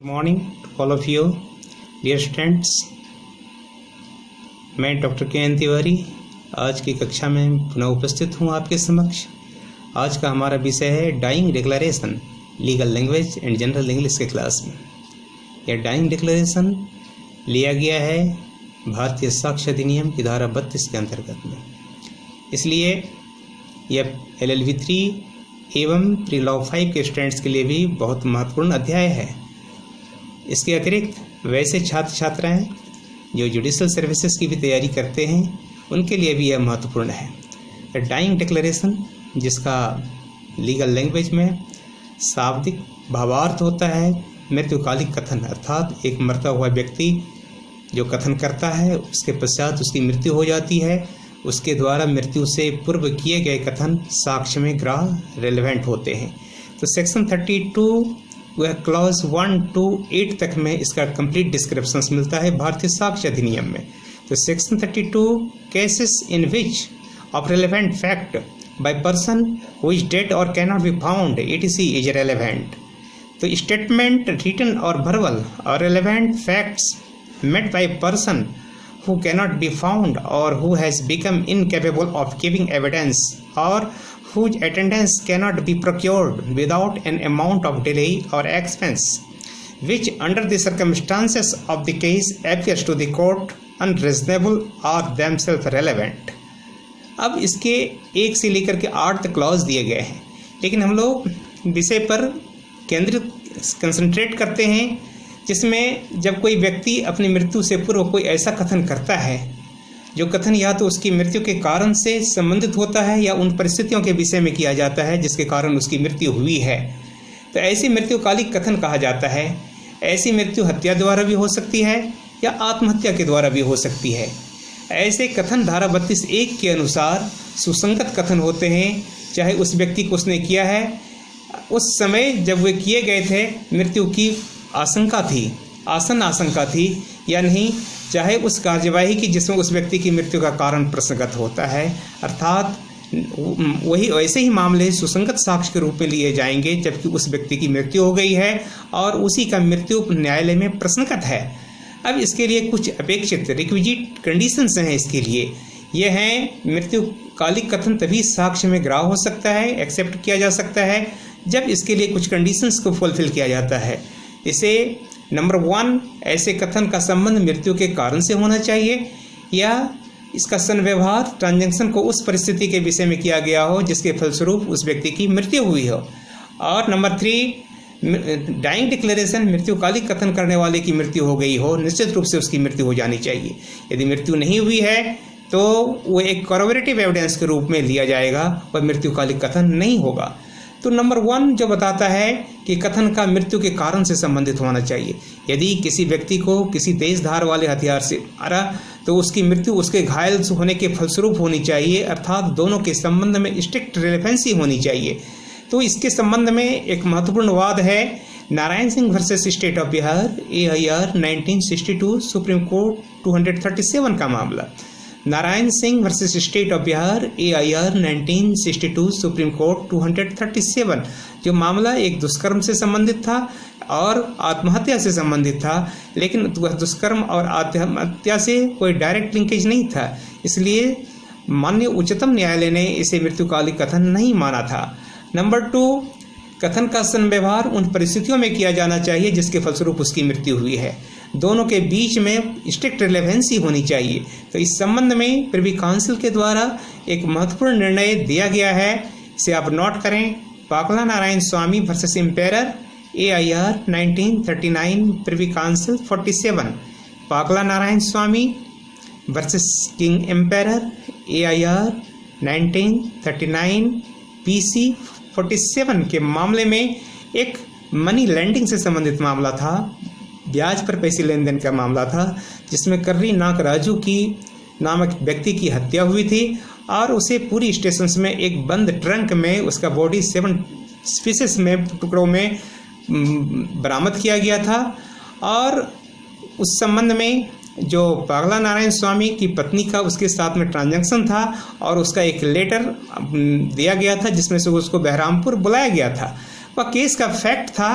Good morning to all of you dear students. मैं doctor K Tiwari आज की कक्षा में पुनः उपस्थित हूँ आपके समक्ष। आज का हमारा विषय है dying declaration legal language and general English के क्लास में। यह डाइंग डिक्लेरेशन लिया गया है भारतीय साक्ष्य अधिनियम की धारा 32 के अंतर्गत में, इसलिए यह LLB 3 एवं प्री लॉ 5 के स्टूडेंट्स के लिए भी बहुत महत्वपूर्ण अध्याय है। इसके अतिरिक्त वैसे छात्र छात्राएं जो जुडिशल सर्विसेज की भी तैयारी करते हैं उनके लिए भी यह महत्वपूर्ण है। डाइंग डिक्लेरेशन, जिसका लीगल लैंग्वेज में शाब्दिक भावार्थ होता है मृत्युकालिक कथन, अर्थात एक मरता हुआ व्यक्ति जो कथन करता है उसके पश्चात उसकी मृत्यु हो जाती है, उसके द्वारा मृत्यु से पूर्व किए गए कथन साक्ष्य में ग्राह्य रेलेवेंट होते हैं। तो सेक्शन 32 वह क्लॉज 1 to 8 तक में इसका कंप्लीट डिस्क्रिप्शन मिलता है भारतीय साक्ष्य अधिनियम में। तो section 32 cases in which of relevant fact by person who is dead और cannot be found etc is relevant. तो स्टेटमेंट रिटन और वर्बल और relevant facts made by person who cannot be found or who has become incapable of giving evidence or whose attendance cannot be procured without an amount of delay or expense, which under the circumstances of the case appears to the court unreasonable are themselves relevant। अब इसके 1 से लेकर के 8 तक clause दिए गए हैं, लेकिन हम लोग विषय पर केंद्रित कंसंट्रेट करते हैं जिसमें जब कोई व्यक्ति अपनी मृत्यु से पूर्व कोई ऐसा कथन करता है जो कथन या तो उसकी मृत्यु के कारण से संबंधित होता है या उन परिस्थितियों के विषय में किया जाता है जिसके कारण उसकी मृत्यु हुई है, तो ऐसी मृत्युकालिक कथन कहा जाता है। ऐसी मृत्यु हत्या द्वारा भी हो सकती है या आत्महत्या के द्वारा भी हो सकती है। ऐसे कथन धारा 32(1) के अनुसार सुसंगत कथन होते हैं, चाहे उस व्यक्ति को उसने किया है उस समय जब वे किए गए थे मृत्यु की आशंका थी, आसन आशंका थी या नहीं, चाहे उस कार्यवाही की जिसमें उस व्यक्ति की मृत्यु का कारण प्रश्नगत होता है, अर्थात वही ऐसे ही मामले सुसंगत साक्ष्य के रूप में लिए जाएंगे जबकि उस व्यक्ति की मृत्यु हो गई है और उसी का मृत्यु न्यायालय में प्रश्नगत है। अब इसके लिए कुछ अपेक्षित रिक्विजिट कंडीशंस हैं। इसके लिए ये हैं, मृत्युकालिक कथन तभी साक्ष्य में ग्राह्य हो सकता है, एक्सेप्ट किया जा सकता है जब इसके लिए कुछ कंडीशंस को फुलफिल किया जाता है। इसे नंबर 1, ऐसे कथन का संबंध मृत्यु के कारण से होना चाहिए या इसका संव्यवहार ट्रांजैक्शन को उस परिस्थिति के विषय में किया गया हो जिसके फलस्वरूप उस व्यक्ति की मृत्यु हुई हो। और नंबर 3, डाइंग डिक्लेरेशन मृत्युकालिक कथन करने वाले की मृत्यु हो गई हो, निश्चित रूप से उसकी मृत्यु हो जानी चाहिए। यदि मृत्यु नहीं हुई है तो वो एक कॉरोबोरेटिव एविडेंस के रूप में लिया जाएगा, वह मृत्युकालिक कथन नहीं होगा। तो नंबर 1 जो बताता है कि कथन का मृत्यु के कारण से संबंधित होना चाहिए। यदि किसी व्यक्ति को किसी तेज धार वाले हथियार से मारा तो उसकी मृत्यु उसके घायल होने के फलस्वरूप होनी चाहिए, अर्थात दोनों के संबंध में स्ट्रिक्ट रिलेवेंसी होनी चाहिए। तो इसके संबंध में एक महत्वपूर्ण वाद है Narayan Singh versus state of Bihar AIR 1962 supreme court 237 का मामला। Narayan Singh versus state of Bihar AIR 1962 supreme court 237, जो मामला एक दुष्कर्म से संबंधित था और आत्महत्या से संबंधित था, लेकिन दुष्कर्म और आत्महत्या से कोई डायरेक्ट लिंकेज नहीं था, इसलिए माननीय उच्चतम न्यायालय ने इसे मृत्युकालिक कथन नहीं माना था। नंबर 2, कथन का संव्यवहार उन परिस्थितियों में किया जाना चाहिए जिसके फलस्वरूप उसकी मृत्यु हुई है। दोनों के बीच में स्ट्रिक्ट रिलेवेंसी होनी चाहिए। तो इस संबंध में प्रिवी काउंसिल के द्वारा एक महत्वपूर्ण निर्णय दिया गया है, इसे आप नोट करें। Pakala Narayana Swami versus emperor AIR 1939 privy council 47। Pakala Narayana Swami versus king emperor AIR 1939 PC 47 के मामले में एक मनी लैंडिंग से संबंधित मामला था, ब्याज पर पैसे लेन देन का मामला था, जिसमें कर्री नाग राजू की नामक व्यक्ति की हत्या हुई थी और उसे पूरी स्टेशंस में एक बंद ट्रंक में उसका बॉडी 7 पीसेस में टुकड़ों में बरामद किया गया था। और उस संबंध में जो पागला नारायण स्वामी की पत्नी का उसके साथ में ट्रांजैक्शन था और उसका एक लेटर दिया गया था जिसमें से उसको बहरामपुर बुलाया गया था। वह केस का फैक्ट था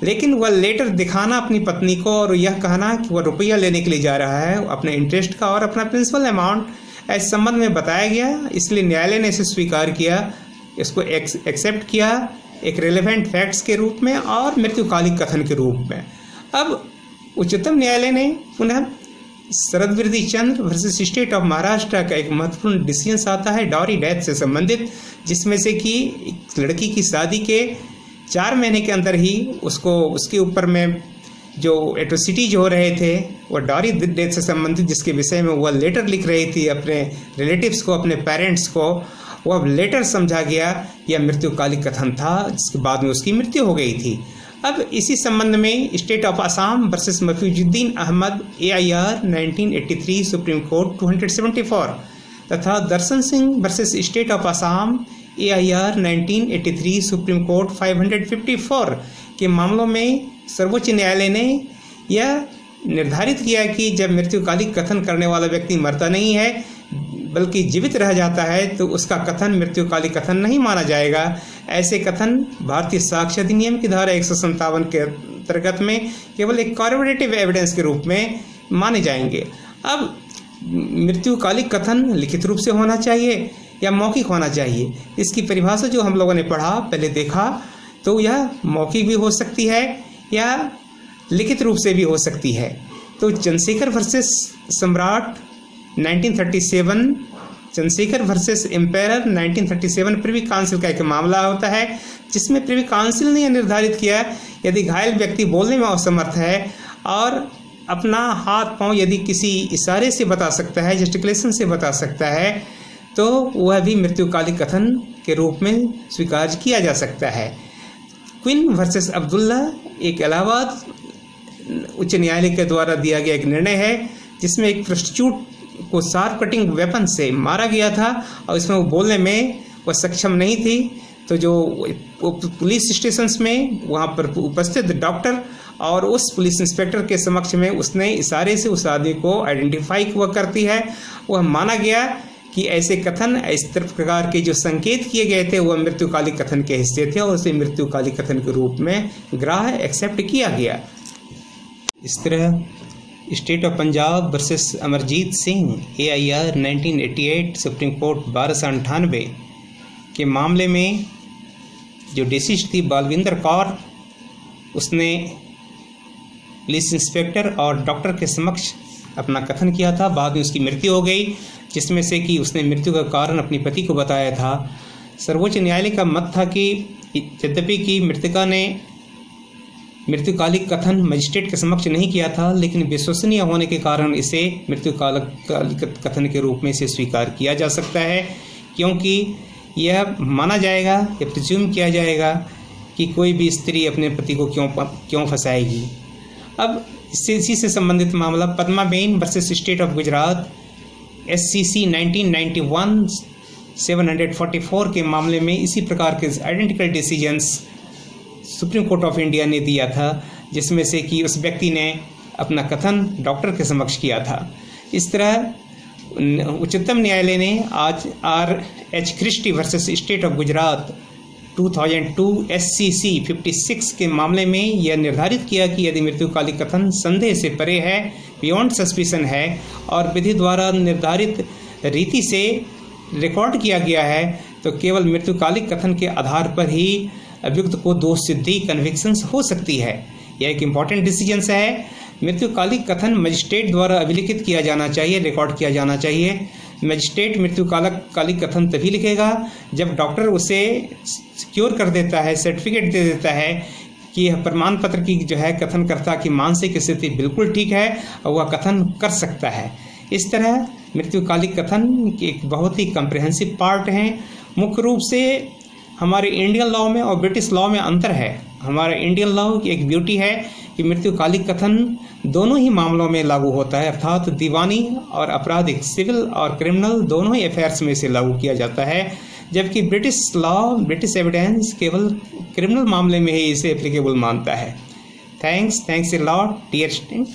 लेकिन वह लेटर दिखाना अपनी पत्नी को और यह कहना कि वह रुपया लेने के लिए जा रहा है अपने इंटरेस्ट का और अपना प्रिंसिपल अमाउंट इस संबंध में बताया गया। इसलिए न्यायालय ने इसे स्वीकार किया, इसको एक्सेप्ट किया एक रेलेवेंट फैक्ट्स के रूप में और मृत्युकालिक कथन के रूप में। अब उच्चतम न्यायालय ने पुनः शरदवृद्धि चंद्र वर्सेस स्टेट ऑफ महाराष्ट्र का एक महत्वपूर्ण डिसीजन आता है डॉरी डेथ से संबंधित, जिसमें से कि एक लड़की की शादी के 4 महीने के अंदर ही उसको उसके ऊपर में जो एट्रोसिटीज हो रहे थे वो डॉरी डेथ से संबंधित, जिसके विषय में वह लेटर लिख रही थी अपने रिलेटिव्स को, अपने पेरेंट्स को, वह लेटर समझा गया यह मृत्युकालिक कथन था, जिसके बाद में उसकी मृत्यु हो गई थी। अब इसी संबंध में state of Assam versus Mafizuddin Ahmed AIR 1983 supreme court 274 तथा Darshan Singh versus state of Assam AIR 1983 supreme court 554 के मामलों में सर्वोच्च न्यायालय ने यह निर्धारित किया कि जब मृत्युकालिक कथन करने वाला व्यक्ति मरता नहीं है बल्कि जीवित रह जाता है तो उसका कथन मृत्युकालिक कथन नहीं माना जाएगा। ऐसे कथन भारतीय साक्ष्य अधिनियम की धारा 157 के अंतर्गत में केवल एक कॉरपोरेटिव एविडेंस के रूप में माने जाएंगे। अब मृत्युकालिक कथन लिखित रूप से होना चाहिए या मौखिक होना चाहिए, इसकी परिभाषा जो हम लोगों ने पढ़ा पहले देखा तो यह मौखिक भी हो सकती है या लिखित रूप से भी हो सकती है। तो चंद्रशेखर वर्सेस सम्राट 1937, Chandrashekhar versus empire 1937 privy council का एक मामला होता है जिसमें प्रिवी काउंसिल ने यह निर्धारित किया यदि घायल व्यक्ति बोलने में असमर्थ है और अपना हाथ पांव यदि किसी इशारे से बता सकता है, जेस्टिकुलेशन से बता सकता है, तो वह भी मृत्युकालिक कथन के रूप में स्वीकार किया जा सकता है। क्वीन वर्सेस अब्दुल्ला एक इलाहाबाद उच्च न्यायालय के द्वारा दिया गया एक निर्णय है जिसमें एक प्रोस्टिट्यूट को शार्प कटिंग वेपन से मारा गया था और इसमें वो बोलने में वह सक्षम नहीं थी। तो जो पुलिस स्टेशंस में वहाँ पर उपस्थित डॉक्टर और उस पुलिस इंस्पेक्टर के समक्ष में उसने इशारे से उस आदमी को आइडेंटिफाई वह करती है, वह माना गया कि ऐसे कथन इस प्रकार के जो संकेत किए गए थे वह मृत्युकालिक कथन के हिस्से थे और उसे मृत्युकालिक कथन के रूप में ग्राह्य एक्सेप्ट किया गया। इस तरह state of Punjab versus Amarjeet Singh AIR 1988 supreme court 1298 के मामले में जो डिसीज थी बालविंदर कौर, उसने पुलिस इंस्पेक्टर और डॉक्टर के समक्ष अपना कथन किया था, बाद में उसकी मृत्यु हो गई, जिसमें से कि उसने मृत्यु का कारण अपने पति को बताया था। सर्वोच्च न्यायालय का मत था कि यद्यपि कि मृतका ने मृत्युकालिक कथन मजिस्ट्रेट के समक्ष नहीं किया था, लेकिन विश्वसनीय होने के कारण इसे मृत्युकालिक कथन के रूप में इसे स्वीकार किया जा सकता है, क्योंकि यह माना जाएगा या प्रिज्यूम किया जाएगा कि कोई भी स्त्री अपने पति को क्यों फंसाएगी। अब इसी से संबंधित मामला Padmaben versus state of Gujarat SCC 1991 744 के मामले में इसी प्रकार के identical decisions supreme court of India ने दिया था, जिसमें से कि उस व्यक्ति ने अपना कथन डॉक्टर के समक्ष किया था। इस तरह उच्चतम न्यायालय ने आज R.H. Christie versus state of Gujarat 2002 SCC 56 के मामले में यह निर्धारित किया कि यदि मृत्युकालिक कथन संदेह से परे है, बियॉन्ड सस्पिशन है और विधि द्वारा निर्धारित रीति से रिकॉर्ड किया गया है, तो केवल मृत्युकालिक कथन के आधार पर ही अभियुक्त को दोष सिद्धि कन्विक्शंस हो सकती है। यह एक इम्पॉर्टेंट डिसीजन है। मृत्युकालिक कथन मजिस्ट्रेट द्वारा अभिलिखित किया जाना चाहिए, रिकॉर्ड किया जाना चाहिए। मजिस्ट्रेट मृत्युकालिक कथन तभी लिखेगा जब डॉक्टर उसे सिक्योर कर देता है, सर्टिफिकेट दे देता है कि यह प्रमाण पत्र की जो है कथनकर्ता की मानसिक स्थिति बिल्कुल ठीक है और वह कथन कर सकता है। इस तरह मृत्युकालिक कथन एक बहुत ही कम्प्रिहेंसिव पार्ट है। मुख्य रूप से हमारे इंडियन लॉ में और ब्रिटिश लॉ में अंतर है। हमारा इंडियन लॉ की एक ब्यूटी है कि मृत्युकालिक कथन दोनों ही मामलों में लागू होता है, अर्थात दीवानी और आपराधिक, सिविल और क्रिमिनल दोनों ही अफेयर्स में इसे लागू किया जाता है, जबकि ब्रिटिश लॉ, ब्रिटिश एविडेंस केवल क्रिमिनल मामले में ही इसे एप्लीकेबल मानता है। Thanks a lot dear student.